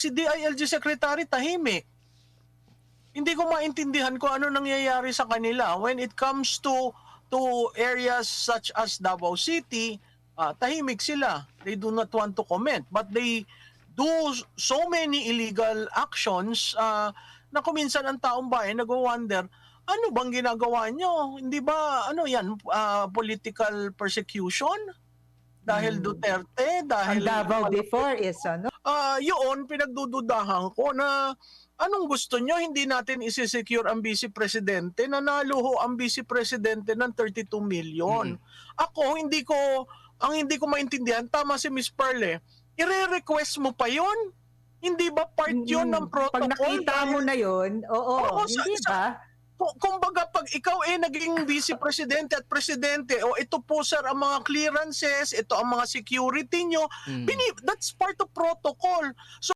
si DILG Secretary tahimik. Hindi ko maintindihan kung ano nangyayari sa kanila when it comes to areas such as Davao City. Tahimik sila. They do not want to comment, but they do so many illegal actions na kuminsan ang taong bayan nag-wonder, ano bang ginagawa nyo? Hindi ba ano yan, political persecution? Dahil Duterte, Ang dahil Davao before is ano? yun, pinagdududahan ko na anong gusto nyo, hindi natin isi-secure ang Vice Presidente, nanalo ho ang Vice Presidente ng 32 million. Ako, ang hindi ko maintindihan, tama si Miss Perle, i-request mo pa yun? Hindi ba part yun ng protocol? Pag nakita mo na yun, oo, hindi ba? Kumbaga, pag ikaw naging Vice Presidente at Presidente, ito po sir ang mga clearances, ito ang mga security nyo, that's part of protocol. So